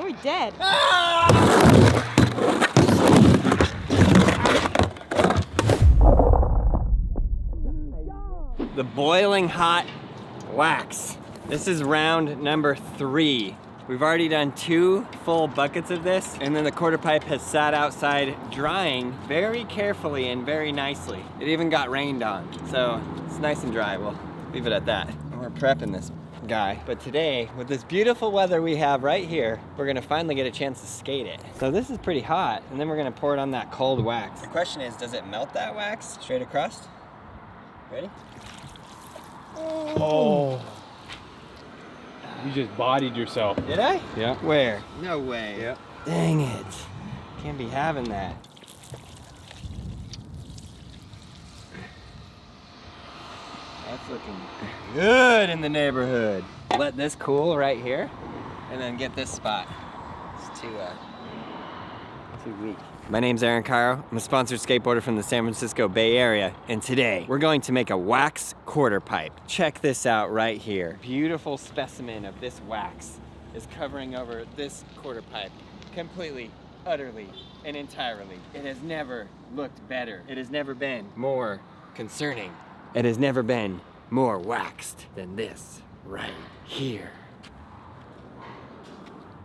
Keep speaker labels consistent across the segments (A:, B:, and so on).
A: We're dead.
B: The boiling hot wax. This is round number 3. We've already done 2 full buckets of this, and then the quarter pipe has sat outside drying very carefully and very nicely. It even got rained on, so it's nice and dry. We'll leave it at that. And we're prepping this guy. But today, with this beautiful weather we have right here, we're gonna finally get a chance to skate it. So this is pretty hot, and then we're gonna pour it on that cold wax. The question is, does it melt that wax straight across? Ready?
C: Oh. You just bodied yourself.
B: Did I?
C: Yeah.
B: Where? No way.
C: Yeah.
B: Dang it. Can't be having that. That's looking good in the neighborhood. Let this cool right here, and then get this spot. It's too weak. My name's Aaron Cairo. I'm a sponsored skateboarder from the San Francisco Bay Area, and today we're going to make a wax quarter pipe. Check this out right here. Beautiful specimen of this wax is covering over this quarter pipe completely, utterly, and entirely. It has never looked better. It has never been more concerning. It has never been more waxed than this right here.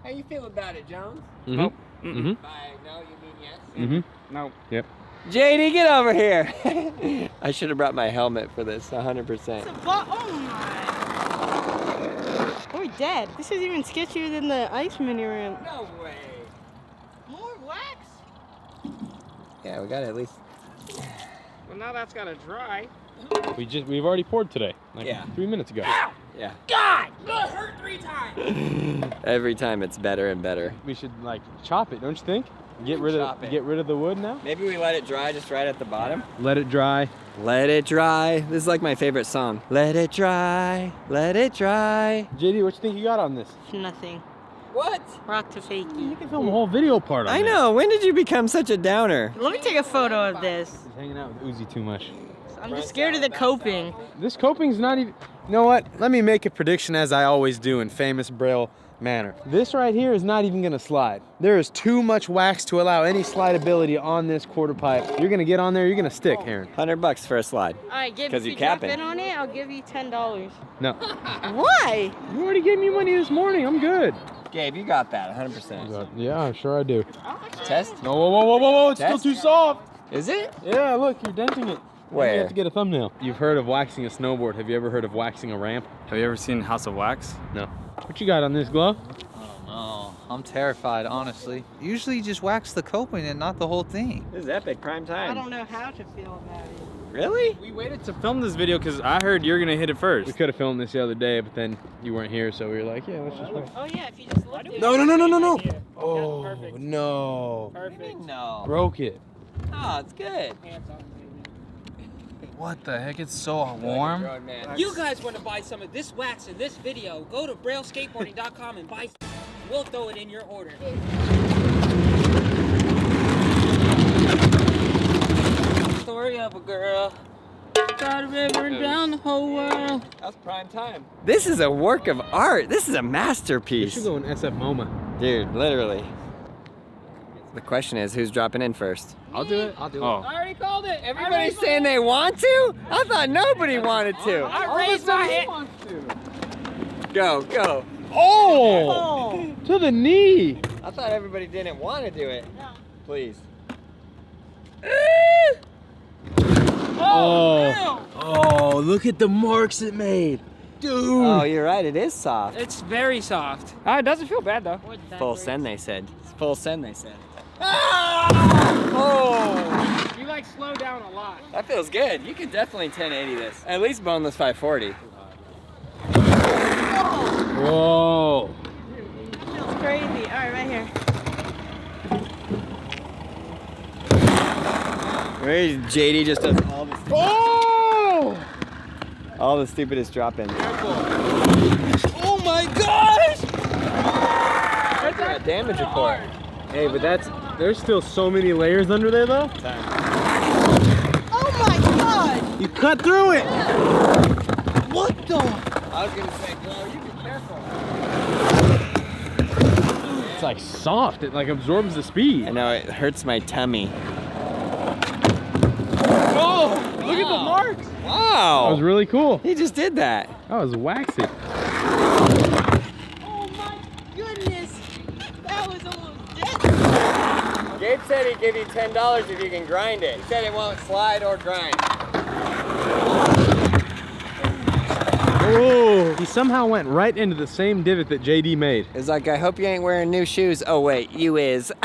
B: How you feel about it, Jones?
C: Mm-hmm.
B: Mm-hmm. By no, you mean yes?
C: Mm-hmm. No. Yep.
B: JD, get over here. I should have brought my helmet for this, 100%.
A: Oh my. We're dead. This is even sketchier than the ice mini room.
B: No way.
A: More wax?
B: Yeah, we got at least.
D: Well, now that's gotta dry.
C: We've already poured today. Like
B: Yeah.
C: 3 minutes ago.
D: Ow!
B: Yeah.
D: God! That hurt 3 times!
B: Every time it's better and better.
C: We should like chop it, don't you think? Get rid
B: Chop it.
C: of the wood now.
B: Maybe we let it dry just right at the bottom.
C: Let it dry.
B: Let it dry. This is like my favorite song. Let it dry. Let it dry.
C: JD, what you think you got on this?
A: Nothing.
B: What?
A: Rock to fakey.
C: You can film a whole video part on
B: I
C: this.
B: know. When did you become such a downer?
A: Let me take a photo of this.
C: He's hanging out with Uzi too much.
A: I'm just scared of the coping.
C: This coping's not even. You know what? Let me make a prediction as I always do in famous Braille manner. This right here is not even gonna slide. There is too much wax to allow any slidability on this quarter pipe. You're gonna get on there, you're gonna stick, Aaron.
B: $100 for a slide.
A: All right, if
B: you
A: you drop
B: capping.
A: in on it, I'll give you $10.
C: No.
A: Why?
C: You already gave me money this morning. I'm good.
B: Gabe, you got that 100%.
C: Yeah, I'm sure I do.
B: Test?
C: No, whoa. It's
B: Test?
C: still too soft.
B: Is it?
C: Yeah, look, you're denting it.
B: Where?
C: You have to get a thumbnail. You've heard of waxing a snowboard. Have you ever heard of waxing a ramp?
E: Have you ever seen House of Wax?
C: No. What you got on this glove?
E: Oh, I'm terrified, honestly. Usually you just wax the coping and not the whole thing.
B: This is epic prime time.
A: I don't know how to feel about it.
B: Really?
F: We waited to film this video because I heard you're gonna hit it first.
C: We could have filmed this the other day, but then you weren't here, so we were like, yeah, let's just wait.
A: Oh yeah, if you just look at it.
C: No.
D: Yeah.
C: Oh,
D: Perfect.
C: no.
D: Perfect.
B: No.
C: Broke it.
B: Oh, it's good.
D: Hands on, baby.
E: What the heck? It's so warm.
B: Grown man.
D: You guys want to buy some of this wax in this video, go to brailleskateboarding.com and buy some. We'll throw it in your order. Story of a girl. Got a river down the whole world.
B: That's prime time. This is a work of art. This is a
C: You
B: masterpiece.
C: should go in SF MoMA.
B: Dude, literally. The question is, who's dropping in first?
C: I'll do it.
F: Oh,
D: I already called it.
B: Everybody's saying they want to? I thought nobody wanted to.
D: I raised my hand.
B: Go.
C: Oh! To the knee.
B: I thought everybody didn't want to do it. Please.
C: Oh, look at the marks it made. Dude.
B: Oh, you're right. It is soft.
D: It's very soft. It doesn't feel bad though.
B: Full send, they said. It's full send, they said. Oh!
D: You like slow down a lot.
B: That feels good. You could definitely 1080 this. At least boneless 540.
C: Whoa.
A: Feels crazy. All right, right here.
B: Where JD just does all the all the stupidest drop-ins. Oh my gosh! That's a damage report.
C: Hey, but there's still so many layers under there though.
A: Oh my God!
C: You cut through it.
B: What the? I was gonna say, Glow, you be careful.
C: It's like soft. It like absorbs the speed.
B: I know, it hurts my tummy.
C: Oh, look at the marks.
B: Wow.
C: That was really cool.
B: He just did that.
C: That was waxy.
A: Oh my goodness. That was almost dead.
B: Gabe said he'd give you $10 if you can grind it. He said it won't slide or grind.
C: Oh, he somehow went right into the same divot that JD made.
B: It's like, I hope you ain't wearing new shoes. Oh wait, you is. Is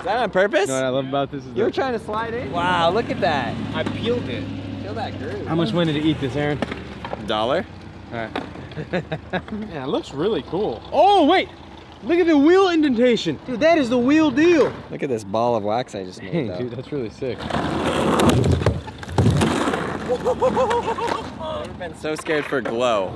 B: that on purpose?
C: You know what I love about this is
B: You were
C: that-
B: trying to slide in? Wow, look at that.
C: I peeled it.
B: Feel that groove.
C: How much money to eat this, Aaron?
B: $1?
C: All right. Yeah, it looks really cool. Oh, wait. Look at the wheel indentation. Dude, that is the wheel deal.
B: Look at this ball of wax I just made,
C: Dang,
B: though.
C: dude, that's really sick.
B: I've never been so scared for glow.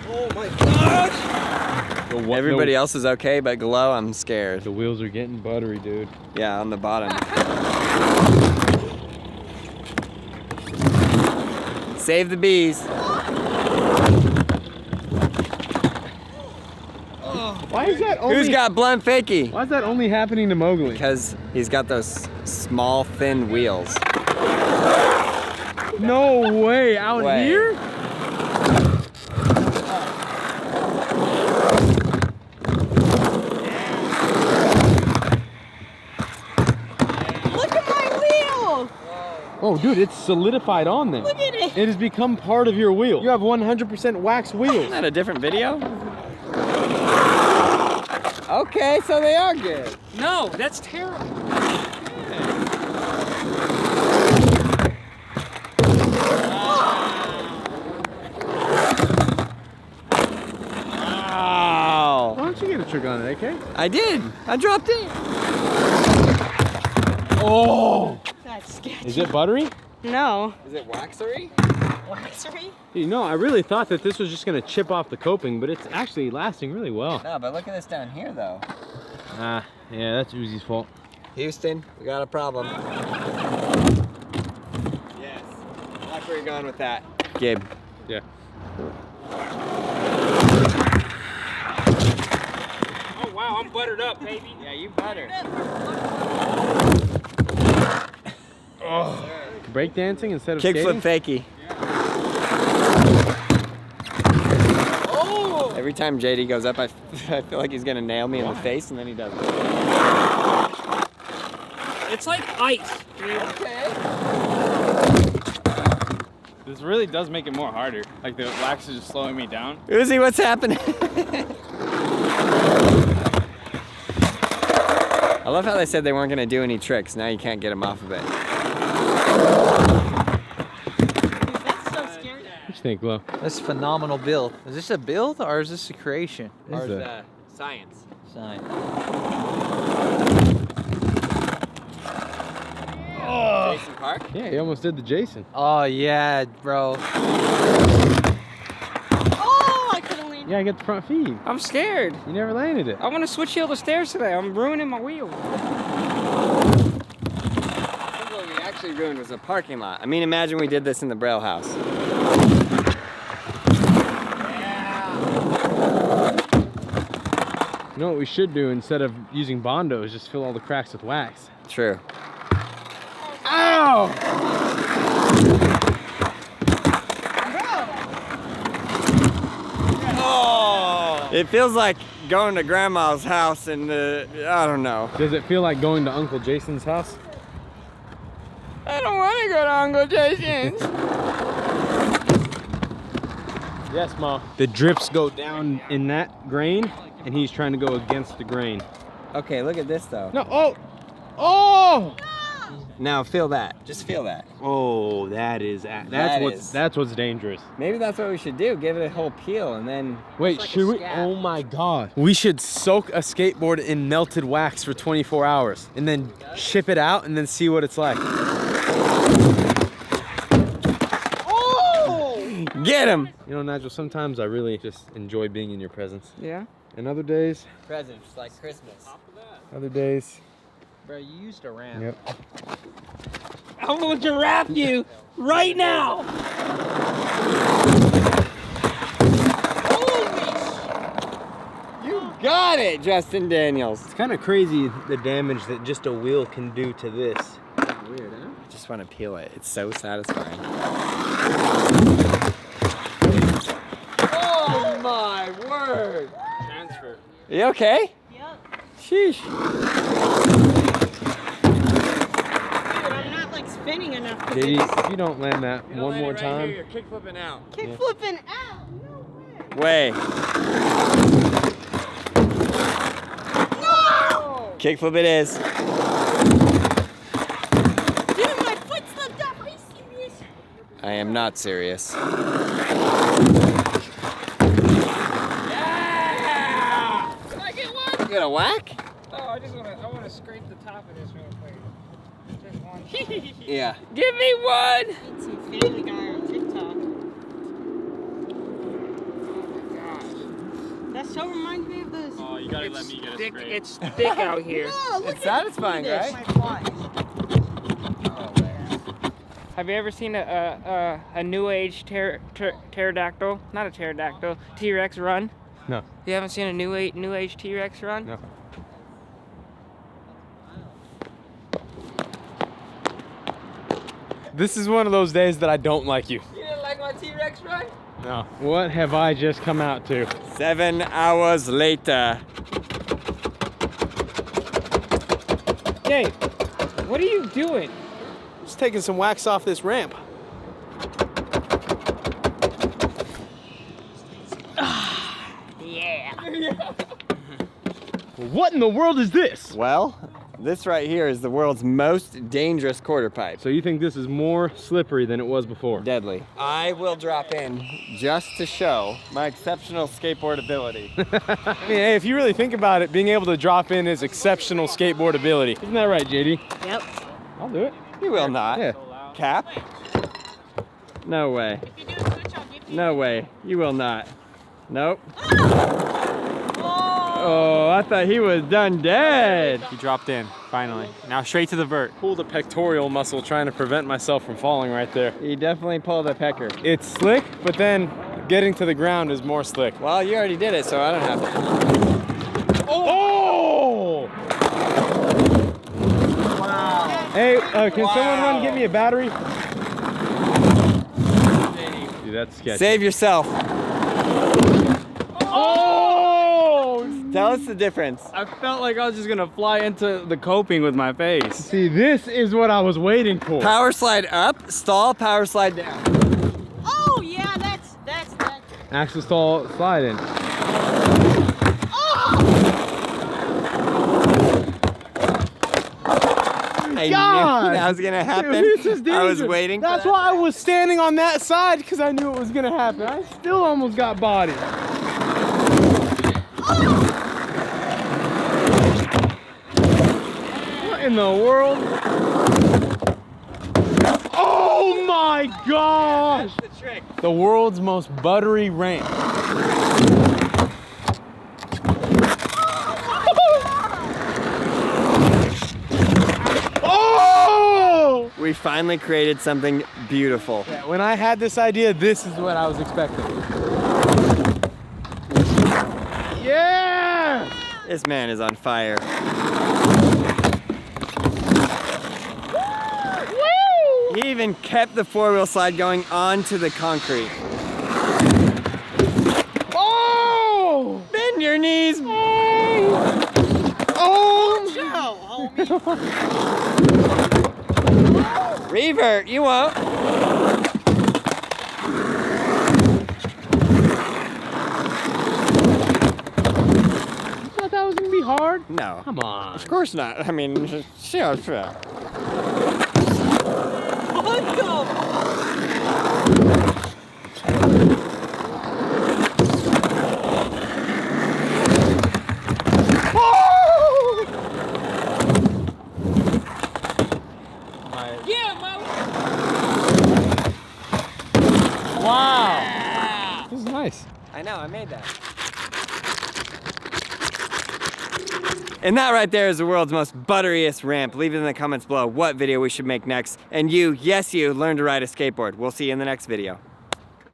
B: Oh my gosh! Everybody else is okay, but glow, I'm scared.
C: The wheels are getting buttery, dude.
B: Yeah, on the bottom. Save the bees.
C: Why is that only?
B: Who's got blunt fakie?
C: Why is that only happening to Mowgli?
B: Because he's got those small, thin wheels.
C: No way, out
B: Way.
C: here?
A: Look at my wheel.
C: Oh, dude, it's solidified on there.
A: Look at it.
C: It has become part of your wheel. You have 100% wax wheels.
B: Isn't that a different video? Okay, so they are good.
D: No, that's terrible.
B: Wow.
C: Why don't you get a trick on it, AK?
B: I did. I dropped it.
C: Oh!
A: That's sketchy.
C: Is it buttery?
A: No.
B: Is it waxery?
A: Waxery?
C: You know, I really thought that this was just gonna chip off the coping, but it's actually lasting really well.
B: No, but look at this down here, though.
C: Ah, yeah, that's Uzi's fault.
B: Houston, we got a problem. Yes. I like where you're going with that. Gabe.
C: Yeah.
D: Oh wow, I'm buttered up, baby.
B: Yeah, you better.
C: Oh. Breakdancing instead of
B: Kickflip
C: skating?
B: fakie. Oh! Every time JD goes up, I feel like he's gonna nail me in the face, and then he doesn't.
D: It's like ice.
B: Okay.
F: This really does make it more harder. Like the wax is just slowing me down.
B: Uzi, what's happening? I love how they said they weren't gonna do any tricks. Now you can't get them off of it.
A: That's so scary.
C: What you think, Lo?
E: That's a phenomenal build. Is this a build or is this a creation?
B: Or
C: Is
B: is
C: that-
B: science?
E: Sign.
B: Jason Park?
C: Yeah, he almost did the Jason.
E: Oh yeah, bro.
A: Oh, I couldn't lean.
C: Yeah, I get the front feed.
D: I'm scared.
C: You never landed it.
D: I want to switch heel the stairs today. I'm ruining my wheel.
B: I think what we actually ruined was a parking lot. I mean, imagine we did this in the Braille house.
C: You know what we should do instead of using Bondo is just fill all the cracks with wax.
B: True.
C: Ow!
B: Oh! It feels like going to grandma's house and I don't know.
C: Does it feel like going to Uncle Jason's house?
B: I don't want to go to Uncle Jason's.
C: Yes, Ma. The drips go down in that grain, and he's trying to go against the grain.
B: Okay, look at this though.
C: No, oh! Oh!
B: Now feel that. Just feel that.
C: Oh, that's what's dangerous.
B: Maybe that's what we should do. Give it a whole peel and then.
C: Wait,
B: like a
C: should we?
B: scab.
C: Oh my God. We should soak a skateboard in melted wax for 24 hours and then ship it out and then see what it's like.
A: Oh!
B: Get him!
C: You know, Nigel, sometimes I really just enjoy being in your presence.
D: Yeah.
C: And other days,
B: Presents like Christmas.
C: other days.
E: Bro, you used a ramp.
C: Yep.
D: I'm gonna giraffe you right now.
B: got it, Justin Daniels.
C: It's kind of crazy the damage that just a wheel can do to this.
B: Weird, huh? I just want to peel it. It's so satisfying. Oh my word!
F: Transfer.
B: Are you okay?
A: Yep.
B: Sheesh.
A: Dude, I'm not like spinning enough.
C: JD, if you don't land that
B: You don't
C: one
B: land
C: more
B: it right
C: time.
B: Here, you're kick flipping out.
A: Kick flipping out. No way.
B: Way. No! Kick flip it is.
A: Dude, my foot slipped off. Are you serious?
B: I am not serious.
F: Yeah! Can I get one?
B: You gonna whack?
F: Oh, I want to scrape the top of this real quick. Just one.
B: Yeah. Give me one!
A: Need some Family Guy on TikTok. That so reminds me of this.
F: Oh, you gotta let me get a
D: Thick,
F: scrape.
D: it's thick out here.
A: No, look
B: It's
A: at
B: satisfying,
A: this.
B: right?
A: My flies.
D: Have you ever seen a new age pterodactyl? Not a pterodactyl. T-Rex run?
C: No.
D: You haven't seen a new age T-Rex run?
C: No. This is one of those days that I don't like you.
D: You didn't like my T-Rex run?
C: No. What have I just come out to?
B: 7 hours later.
D: Jay, what are you doing?
C: Just taking some wax off this ramp.
A: Yeah.
C: What in the world is this?
B: Well, this right here is the world's most dangerous quarter pipe.
C: So you think this is more slippery than it was before?
B: Deadly. I will drop in just to show my exceptional skateboard ability.
C: I mean, hey, if you really think about it, being able to drop in is exceptional skateboard ability. Isn't that right, JD?
A: Yep.
C: I'll do it.
B: You will not.
C: Yeah.
B: Cap? No way.
A: If you do a switch, I'll give you.
B: No way. You will not. Nope.
A: Oh.
B: Oh, I thought he was done dead.
F: He dropped in, finally. Now straight to the vert.
C: Pulled a pectoral muscle trying to prevent myself from falling right there.
B: He definitely pulled a pecker.
C: It's slick, but then getting to the ground is more slick.
B: Well, you already did it, so I don't have to.
C: Oh!
B: Wow.
C: Hey, can someone run get me a battery? Dude, that's sketchy.
B: Save yourself.
C: Oh!
B: Tell us the difference.
F: I felt like I was just gonna fly into the coping with my face.
C: See, this is what I was waiting for.
B: Power slide up, stall, power slide down.
A: Oh yeah, that's.
C: Axle stall slide in.
B: I
C: God!
B: knew that was gonna happen.
C: Dude, this is
B: I was
C: dangerous.
B: waiting for
C: That's
B: that.
C: why I was standing on that side, because I knew it was gonna happen. I still almost got bodied. What in the world? Oh my gosh!
B: That's the trick.
C: The world's most buttery ramp. Oh!
B: We finally created something beautiful.
C: Yeah, when I had this idea, this is what I was expecting. Yeah!
B: This man is on fire. He even kept the four-wheel slide going onto the concrete.
C: Oh!
B: Bend your knees.
C: Oh!
B: Revert, you won't.
C: I thought that was gonna be hard.
B: No.
C: Come on.
B: Of course not. I mean, sure.
A: What the?
D: Yeah, my.
C: Wow. This is nice.
B: I know, I made that. And that right there is the world's most butteriest ramp. Leave it in the comments below what video we should make next. And you, yes you, learn to ride a skateboard. We'll see you in the next video.